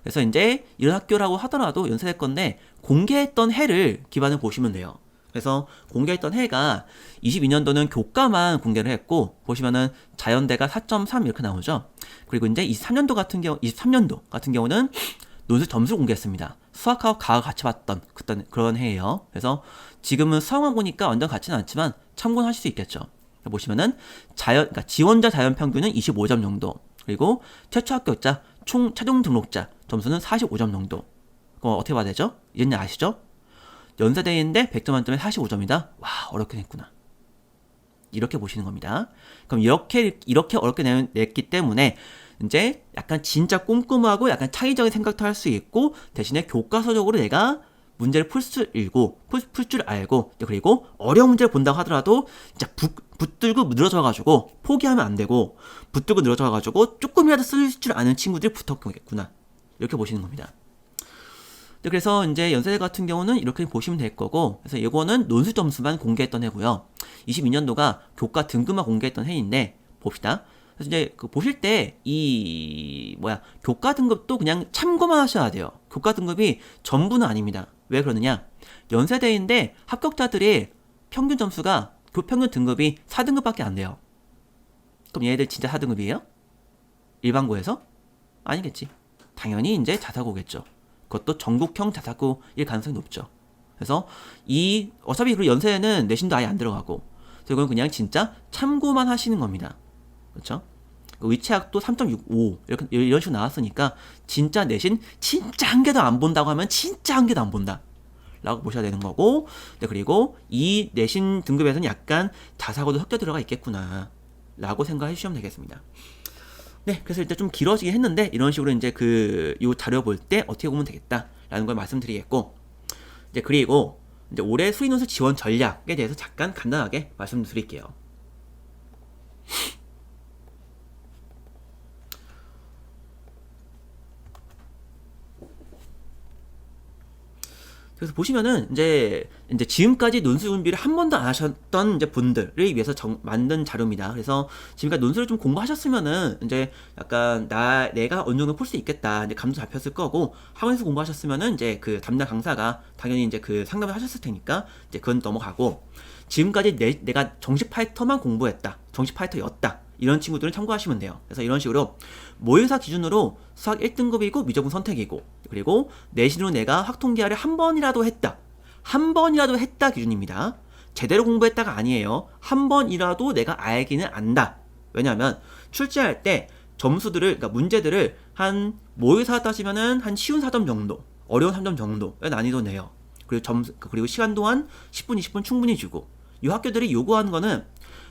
그래서 이제 이런 학교라고 하더라도 연세대 건데 공개했던 해를 기반을 보시면 돼요. 그래서 공개했던 해가 22년도는 교과만 공개를 했고, 보시면은 자연대가 4.3 이렇게 나오죠. 그리고 이제 23년도 같은 경우는 논술 점수를 공개했습니다. 수학하고 과학 같이 봤던 그런 해예요. 그래서 지금은 수학만 보니까 완전 같지는 않지만 참고는 하실 수 있겠죠. 보시면은 그러니까 지원자 자연 평균은 25점 정도, 그리고 최초 합격자 최종 등록자 점수는 45점 정도. 그거 어떻게 봐야 되죠? 이제 아시죠? 연세대인데 100점 만점에 45점이다? 와, 어렵게 냈구나. 이렇게 보시는 겁니다. 그럼 이렇게 어렵게 냈기 때문에 이제 약간 진짜 꼼꼼하고 약간 창의적인 생각도 할 수 있고, 대신에 교과서적으로 내가 문제를 풀 줄 알고, 그리고 어려운 문제를 본다고 하더라도 진짜 붙들고 늘어져가지고 포기하면 안 되고, 붙들고 늘어져가지고 조금이라도 쓸 줄 아는 친구들이 붙었겠구나. 이렇게 보시는 겁니다. 그래서 이제 연세대 같은 경우는 이렇게 보시면 될 거고, 그래서 이거는 논술 점수만 공개했던 해고요. 22년도가 교과 등급만 공개했던 해인데, 봅시다. 그래서 이제 보실 때 교과 등급도 그냥 참고만 하셔야 돼요. 교과 등급이 전부는 아닙니다. 왜 그러느냐? 연세대인데 합격자들의 평균 점수가 평균 등급이 4등급밖에 안 돼요. 그럼 얘네들 진짜 4등급이에요? 일반고에서? 아니겠지. 당연히 이제 자사고겠죠. 그것도 전국형 자사고일 가능성이 높죠. 그래서 어차피 그 연세대는 내신도 아예 안 들어가고, 그래서 이건 그냥 진짜 참고만 하시는 겁니다. 그렇죠? 의체학도 3.65 이렇게 이런 식으로 나왔으니까 진짜 내신 진짜 한 개도 안 본다고 하면 진짜 한 개도 안 본다 라고 보셔야 되는 거고, 네, 그리고 이 내신 등급에서는 약간 자사고도 섞여 들어가 있겠구나 라고 생각해 주시면 되겠습니다. 네, 그래서 일단 좀 길어지긴 했는데 이런 식으로 이제 요 자료 볼 때 어떻게 보면 되겠다라는 걸 말씀드리겠고, 이제 그리고 이제 올해 수리논술 지원 전략에 대해서 잠깐 간단하게 말씀드릴게요. 그래서 보시면은 이제 지금까지 논술 준비를 한 번도 안 하셨던 이제 분들을 위해서 만든 자료입니다. 그래서 지금까지 논술을 좀 공부하셨으면은 이제 약간 내가 어느 정도 풀 수 있겠다 이제 감도 잡혔을 거고, 학원에서 공부하셨으면은 이제 그 담당 강사가 당연히 이제 그 상담을 하셨을 테니까 이제 그건 넘어가고, 지금까지 내가 정식 파이터만 공부했다, 정식 파이터였다 이런 친구들은 참고하시면 돼요. 그래서 이런 식으로 모의고사 기준으로 수학 1등급이고 미적분 선택이고, 그리고 내신으로 내가 확통기하를 한 번이라도 했다 기준입니다. 제대로 공부했다가 아니에요. 한 번이라도 내가 알기는 안다. 왜냐하면 출제할 때 점수들을, 그러니까 문제들을 한 모의고사 따지면은 한 쉬운 4점 정도, 어려운 3점 정도의 난이도 내요. 그리고 시간 또한 10분, 20분 충분히 주고, 이 학교들이 요구하는 거는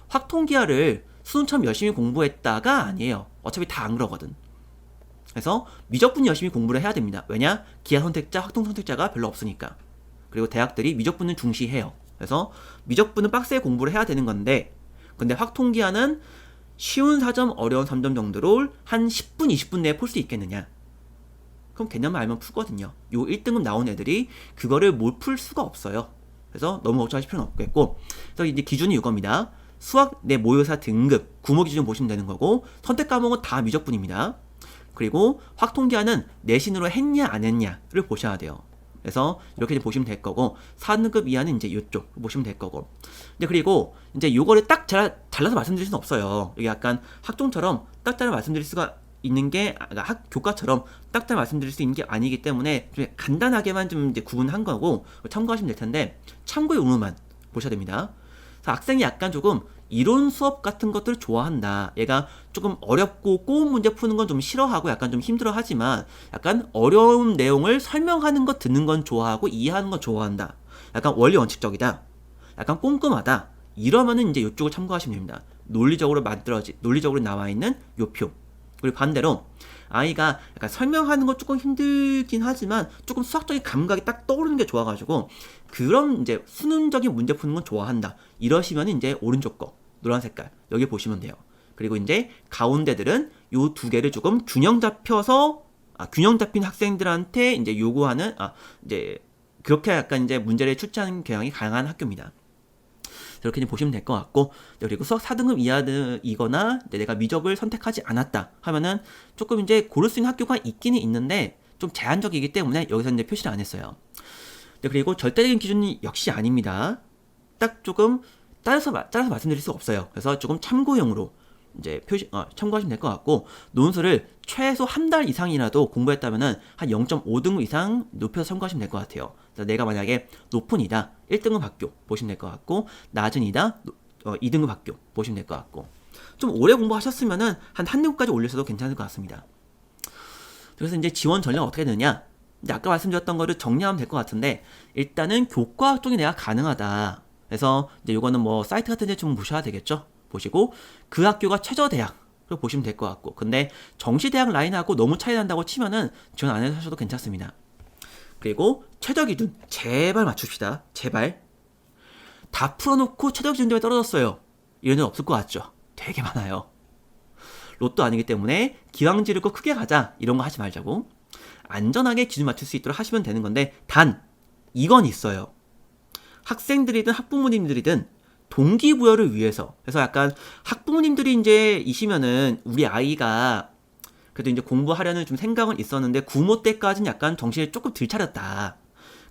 확통기하를 수능처럼 열심히 공부했다가 아니에요. 어차피 다 안 그러거든. 그래서 미적분 열심히 공부를 해야 됩니다. 왜냐? 기하 선택자, 확통 선택자가 별로 없으니까. 그리고 대학들이 미적분은 중시해요. 그래서 미적분은 빡세게 공부를 해야 되는 건데, 근데 확통기하는 쉬운 4점, 어려운 3점 정도를 한 10분, 20분 내에 풀 수 있겠느냐? 그럼 개념만 알면 풀거든요. 요 1등급 나온 애들이 그거를 못 풀 수가 없어요. 그래서 너무 걱정하실 필요는 없겠고, 그래서 이제 기준이 이겁니다. 수학 내 모의고사 등급, 구모 기준 보시면 되는 거고, 선택 과목은 다 미적분입니다. 그리고 확통기하는 내신으로 했냐 안 했냐를 보셔야 돼요. 그래서 이렇게 보시면 될 거고, 4등급 이하는 이제 이쪽 보시면 될 거고. 근데 그리고 이제 요거를 딱 잘라서 말씀드릴 수는 없어요. 이게 약간 학종처럼 딱 잘라 말씀드릴 수가 있는 게, 교과처럼 딱 잘 말씀드릴 수 있는 게 아니기 때문에 좀 간단하게만 좀 이제 구분한 거고 참고하시면 될 텐데, 참고의 의무만 보셔야 됩니다. 그래서 학생이 약간 조금 이론 수업 같은 것들을 좋아한다. 얘가 조금 어렵고 꼬운 문제 푸는 건 좀 싫어하고 약간 좀 힘들어 하지만, 약간 어려운 내용을 설명하는 거 듣는 건 좋아하고 이해하는 건 좋아한다. 약간 원리 원칙적이다. 약간 꼼꼼하다. 이러면은 이제 이쪽을 참고하시면 됩니다. 논리적으로 나와 있는 요 표. 그리고 반대로 아이가 약간 설명하는 거 조금 힘들긴 하지만 조금 수학적인 감각이 딱 떠오르는 게 좋아가지고 그런 이제 수능적인 문제 푸는 건 좋아한다. 이러시면 이제 오른쪽 거 노란 색깔 여기 보시면 돼요. 그리고 이제 가운데들은 요 두 개를 조금 균형 잡힌 학생들한테 이제 요구하는 이제 그렇게 약간 이제 문제를 출제하는 경향이 강한 학교입니다. 이렇게 보시면 될 것 같고, 그리고 수학 4등급 이하이거나 내가 미적을 선택하지 않았다 하면은 조금 이제 고를 수 있는 학교가 있기는 있는데 좀 제한적이기 때문에 여기서 이제 표시를 안 했어요. 그리고 절대적인 기준이 역시 아닙니다. 딱 조금 따라서 말씀드릴 수 없어요. 그래서 조금 참고용으로 이제 참고하시면 될 것 같고, 논술을 최소 한 달 이상이라도 공부했다면은 한 0.5등급 이상 높여서 참고하시면 될 것 같아요. 그래서 내가 만약에 높은 이다 1등급 학교 보시면 될 것 같고, 낮은 이다 2등급 학교 보시면 될 것 같고, 좀 오래 공부하셨으면은 한 등급까지 올리셔도 괜찮을 것 같습니다. 그래서 이제 지원 전략 어떻게 되느냐? 이제 아까 말씀드렸던 거를 정리하면 될 것 같은데, 일단은 교과학 쪽이 내가 가능하다. 그래서 이제 요거는 뭐 사이트 같은 데 좀 보셔야 되겠죠? 보시고 그 학교가 최저 대학을 보시면 될 것 같고, 근데 정시 대학 라인하고 너무 차이 난다고 치면은 지원 안 하셔도 괜찮습니다. 그리고 최저 기준 제발 맞춥시다. 제발. 다 풀어놓고 최저 기준 때문에 떨어졌어요. 이런 일 없을 것 같죠? 되게 많아요. 로또 아니기 때문에 기왕 지르고 크게 가자 이런 거 하지 말자고, 안전하게 기준 맞출 수 있도록 하시면 되는 건데, 단 이건 있어요. 학생들이든 학부모님들이든 동기부여를 위해서, 그래서 약간 학부모님들이 이제 이시면은 우리 아이가 그래도 이제 공부하려는 좀 생각은 있었는데 구모 때까지는 약간 정신을 조금 덜 차렸다.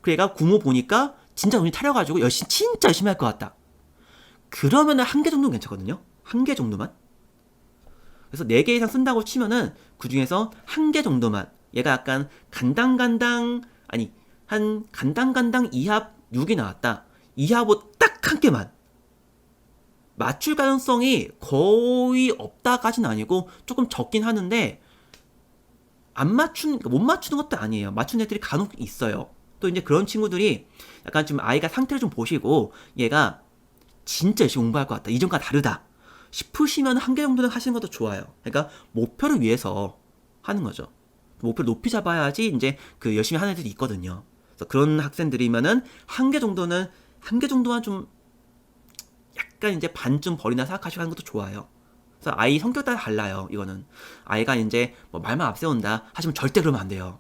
그래가 구모 보니까 진짜 정신 차려가지고 진짜 열심히 할 것 같다. 그러면은 한 개 정도는 괜찮거든요. 한 개 정도만. 그래서 4개 이상 쓴다고 치면은 그 중에서 한 개 정도만, 얘가 약간 간당간당 이합 6이 나왔다. 이합5 딱 한 개만. 맞출 가능성이 거의 없다까지는 아니고 조금 적긴 하는데 못 맞추는 것도 아니에요. 맞춘 애들이 간혹 있어요. 또 이제 그런 친구들이 약간 좀 아이가 상태를 좀 보시고 얘가 진짜 열심히 공부할 것 같다. 이전과 다르다. 싶으시면 한 개 정도는 하시는 것도 좋아요. 그러니까 목표를 위해서 하는 거죠. 목표를 높이 잡아야지 이제 그 열심히 하는 애들이 있거든요. 그래서 그런 학생들이면은 한 개 정도만 좀 약간 이제 반쯤 버리나 생각하시고 하는 것도 좋아요. 그래서 아이 성격 따라 달라요. 이거는 아이가 이제 뭐 말만 앞세운다 하시면 절대 그러면 안 돼요.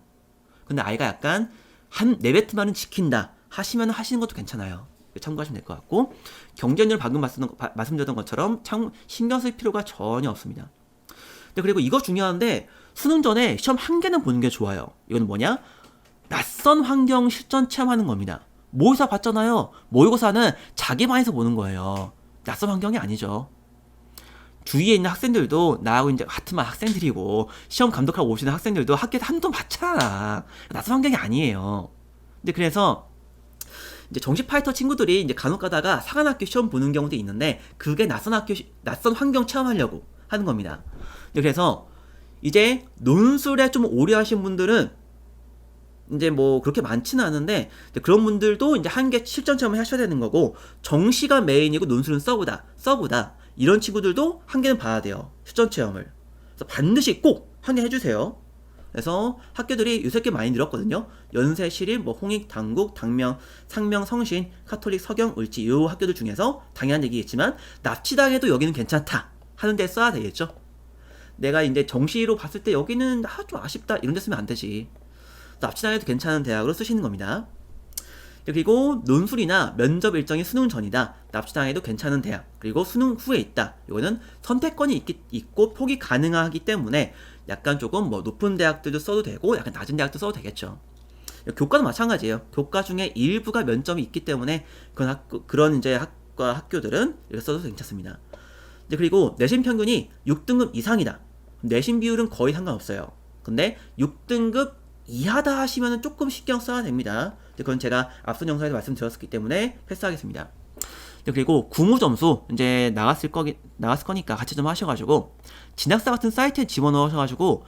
근데 아이가 약간 한 내뱉은 말은 지킨다 하시면 하시는 것도 괜찮아요. 참고하시면 될 것 같고 경쟁률 방금 말씀드렸던 것처럼 신경 쓸 필요가 전혀 없습니다. 근데 그리고 이거 중요한데 수능 전에 시험 한 개는 보는 게 좋아요. 이건 뭐냐? 낯선 환경 실전 체험하는 겁니다. 모의고사 봤잖아요. 모의고사는 자기 반에서 보는 거예요. 낯선 환경이 아니죠. 주위에 있는 학생들도 나하고 이제 같은 반 학생들이고 시험 감독하고 오시는 학생들도 학교에서 한두 번 봤잖아. 낯선 환경이 아니에요. 근데 그래서 이제 정시 파이터 친구들이 이제 간혹 가다가 사관학교 시험 보는 경우도 있는데 그게 낯선 환경 체험하려고 하는 겁니다. 그래서 이제 논술에 좀 오래 하신 분들은 이제 뭐 그렇게 많지는 않은데 그런 분들도 이제 한 개 실전 체험을 하셔야 되는 거고 정시가 메인이고 논술은 서브다 이런 친구들도 한 개는 봐야 돼요. 실전 체험을. 그래서 반드시 꼭 한 개 해주세요. 그래서 학교들이 요새 꽤 많이 늘었거든요. 연세, 시립, 뭐 홍익, 당국, 당명, 상명, 성신, 카톨릭, 서경, 을지 요 학교들 중에서 당연한 얘기겠지만 납치당해도 여기는 괜찮다 하는 데 써야 되겠죠. 내가 이제 정시로 봤을 때 여기는 좀 아쉽다 이런 데 쓰면 안 되지. 납치당해도 괜찮은 대학으로 쓰시는 겁니다. 그리고 논술이나 면접 일정이 수능 전이다. 납치당해도 괜찮은 대학. 그리고 수능 후에 있다. 이거는 선택권이 있고 포기 가능하기 때문에 약간 조금 뭐 높은 대학들도 써도 되고 약간 낮은 대학도 써도 되겠죠. 교과도 마찬가지예요. 교과 중에 일부가 면점이 있기 때문에 그런 이제 학교들은 이렇게 써도 괜찮습니다. 그리고 내신 평균이 6등급 이상이다. 내신 비율은 거의 상관없어요. 근데 6등급 이하다 하시면 조금 신경 써야 됩니다. 그건 제가 앞선 영상에서 말씀드렸기 때문에 패스하겠습니다. 그리고 구무 점수 이제 나갔을 거니까 같이 좀 하셔가지고 진학사 같은 사이트에 집어넣으셔가지고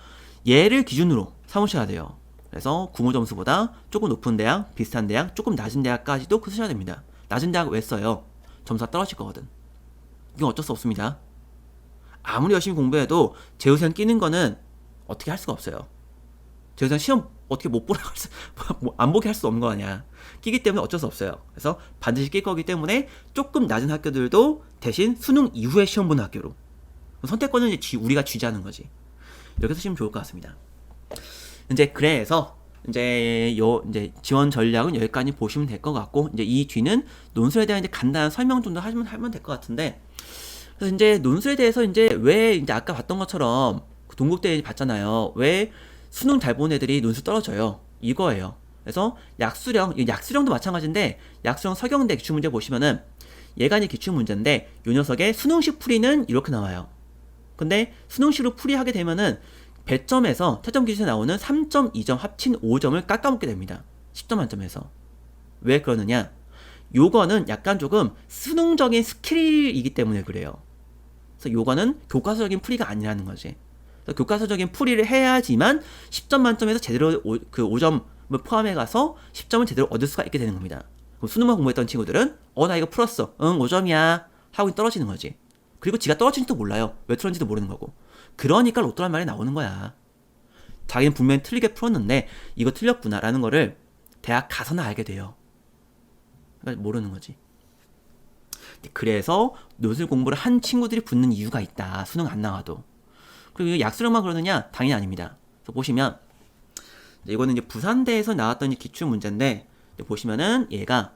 얘를 기준으로 삼으셔야 돼요. 그래서 구무 점수보다 조금 높은 대학, 비슷한 대학, 조금 낮은 대학까지도 쓰셔야 됩니다. 낮은 대학 왜 써요? 점수가 떨어질 거거든. 이건 어쩔 수 없습니다. 아무리 열심히 공부해도 재우생 끼는 거는 어떻게 할 수가 없어요. 재우생 시험 어떻게 안 보게 할 수 없는 거 아니야. 끼기 때문에 어쩔 수 없어요. 그래서 반드시 낄 거기 때문에 조금 낮은 학교들도 대신 수능 이후에 시험 보는 학교로 선택권은 이제 우리가 쥐자는 거지. 이렇게 쓰시면 좋을 것 같습니다. 이제 그래서 이제 지원 전략은 여기까지 보시면 될 것 같고 이제 이 뒤는 논술에 대한 이제 간단한 설명 정도 하면 될 것 같은데 그래서 이제 논술에 대해서 이제 왜 이제 아까 봤던 것처럼 동국대에 봤잖아요. 왜 수능 잘 본 애들이 논술 떨어져요. 이거예요. 그래서 약수령도 마찬가지인데 약수령 서경대 기출문제 보시면은 얘가 이제 기출문제인데 요 녀석의 수능식 풀이는 이렇게 나와요. 근데 수능식으로 풀이하게 되면은 배점에서 채점 기준에 나오는 3.2점 합친 5점을 깎아먹게 됩니다. 10점 만점에서. 왜 그러느냐? 요거는 약간 조금 수능적인 스킬이기 때문에 그래요. 그래서 요거는 교과서적인 풀이가 아니라는 거지. 교과서적인 풀이를 해야지만 10점 만점에서 제대로 그 5점을 포함해 가서 10점을 제대로 얻을 수가 있게 되는 겁니다. 그럼 수능만 공부했던 친구들은 나 이거 풀었어. 응 5점이야 하고 떨어지는 거지. 그리고 지가 떨어진지도 몰라요. 왜 떨어진지도 모르는 거고. 그러니까 로또란 말이 나오는 거야. 자기는 분명히 틀리게 풀었는데 이거 틀렸구나 라는 거를 대학 가서는 알게 돼요. 그러니까 모르는 거지. 그래서 논술 공부를 한 친구들이 붙는 이유가 있다. 수능 안 나와도. 그리고 약수령만 그러느냐? 당연히 아닙니다. 그래서 보시면 이거는 이제 부산대에서 나왔던 기출 문제인데 보시면은 얘가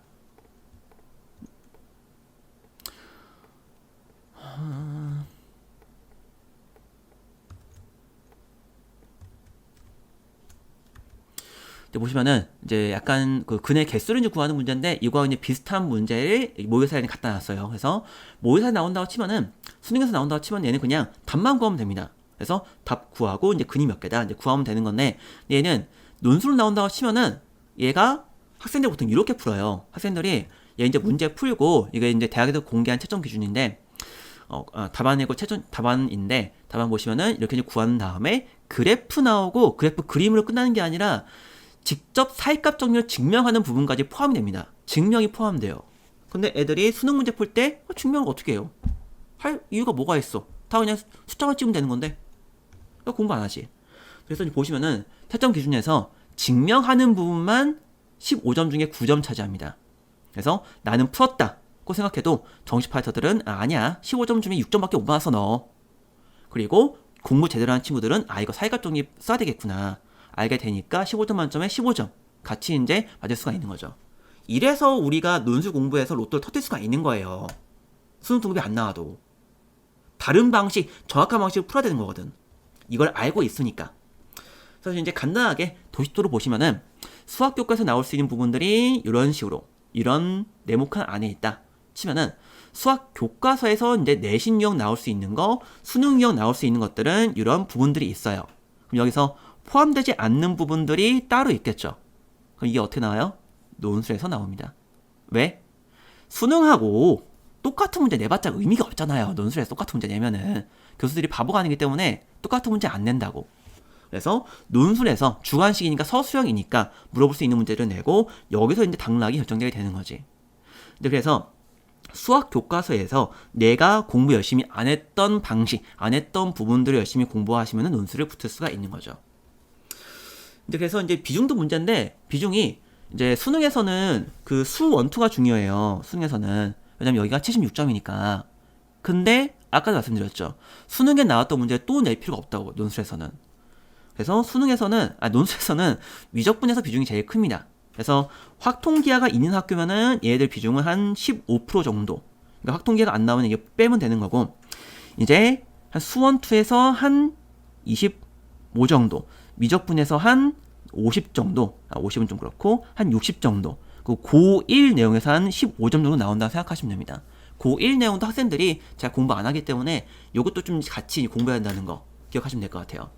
보시면은 이제 약간 그 근의 개수를 이제 구하는 문제인데 이거와 이제 비슷한 문제를 모의고사에 갖다 놨어요. 그래서 모의고사에 나온다고 치면은 수능에서 나온다고 치면 얘는 그냥 답만 구하면 됩니다. 그래서 답 구하고 이제 근이 몇 개다 이제 구하면 되는 건데 얘는 논술로 나온다고 치면은 얘가 학생들 보통 이렇게 풀어요. 학생들이 얘 이제 문제 풀고 이게 이제 대학에서 공개한 채점 기준인데 답안이고 최종 답안인데 답안 보시면은 이렇게 이제 구한 다음에 그래프 나오고 그래프 그림으로 끝나는 게 아니라 직접 사이값 정리를 증명하는 부분까지 포함이 됩니다. 증명이 포함돼요. 근데 애들이 수능 문제 풀 때 증명을 어떻게 해요? 할 이유가 뭐가 있어? 다 그냥 숫자만 찍으면 되는 건데 공부 안 하지. 그래서 보시면은 채점 기준에서 증명하는 부분만 15점 중에 9점 차지합니다. 그래서 나는 풀었다고 생각해도 정시 파이터들은 아니야 15점 중에 6점밖에 못 받았어 너. 그리고 공부 제대로 하는 친구들은 이거 사이값 정리 써야 되겠구나 알게 되니까 15점 만점에 15점 같이 이제 맞을 수가 있는 거죠. 이래서 우리가 논술 공부에서 로또를 터뜨릴 수가 있는 거예요. 수능 등급이 안 나와도 다른 방식, 정확한 방식으로 풀어야 되는 거거든. 이걸 알고 있으니까. 그래서 이제 간단하게 도식도로 보시면은 수학 교과에서 나올 수 있는 부분들이 이런 식으로 이런 네모칸 안에 있다 치면은 수학 교과서에서 이제 내신 유형 나올 수 있는 거, 수능 유형 나올 수 있는 것들은 이런 부분들이 있어요. 그럼 여기서 포함되지 않는 부분들이 따로 있겠죠. 그럼 이게 어떻게 나와요? 논술에서 나옵니다. 왜? 수능하고 똑같은 문제 내봤자 의미가 없잖아요. 논술에서 똑같은 문제 내면은 교수들이 바보가 아니기 때문에 똑같은 문제 안 낸다고. 그래서 논술에서 주관식이니까 서술형이니까 물어볼 수 있는 문제를 내고 여기서 이제 당락이 결정되게 되는 거지. 근데 그래서 수학 교과서에서 내가 공부 열심히 안 했던 방식, 안 했던 부분들을 열심히 공부하시면 논술을 붙을 수가 있는 거죠. 근데 그래서 이제 비중도 문제인데 비중이 이제 수능에서는 그 수 원투가 중요해요. 수능에서는. 왜냐면 여기가 76점이니까. 근데 아까도 말씀드렸죠. 수능에 나왔던 문제 또 낼 필요가 없다고 논술에서는. 그래서 논술에서는 위적분에서 비중이 제일 큽니다. 그래서 확통기하가 있는 학교면은 얘들 비중은 한 15% 정도. 그러니까 확통기하가 안 나오면 이게 빼면 되는 거고. 이제 한 수원2에서 한 25 정도. 미적분에서 한 50 정도. 50은 좀 그렇고 한 60 정도. 그 고1 내용에서 한 15점 정도 나온다고 생각하시면 됩니다. 고1 내용도 학생들이 잘 공부 안 하기 때문에 이것도 좀 같이 공부해야 한다는 거 기억하시면 될 것 같아요.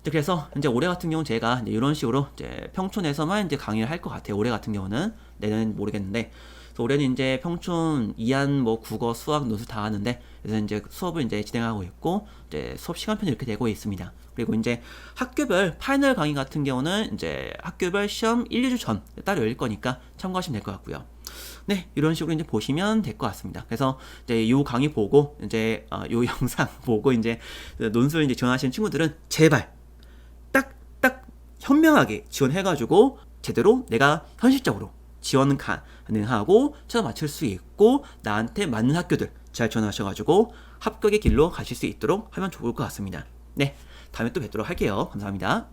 그래서 이제 올해 같은 경우는 제가 이제 이런 식으로 이제 평촌에서만 이제 강의를 할 것 같아요. 올해 같은 경우는 내년은 모르겠는데, 그래서 올해는 이제 평촌 이한 뭐 국어, 수학, 논술 다 하는데, 그래서 이제 수업을 이제 진행하고 있고, 이제 수업 시간편이 이렇게 되고 있습니다. 그리고 이제 학교별 파이널 강의 같은 경우는 이제 학교별 시험 1, 2주 전 따로 열릴 거니까 참고하시면 될 것 같고요. 네, 이런 식으로 이제 보시면 될 것 같습니다. 그래서 이제 요 강의 보고 이제 요 영상 보고 이제 논술 이제 지원하시는 친구들은 제발 딱 현명하게 지원해가지고 제대로 내가 현실적으로 지원 가능하고 최저 맞출 수 있고 나한테 맞는 학교들 잘 지원하셔가지고 합격의 길로 가실 수 있도록 하면 좋을 것 같습니다. 네, 다음에 또 뵙도록 할게요. 감사합니다.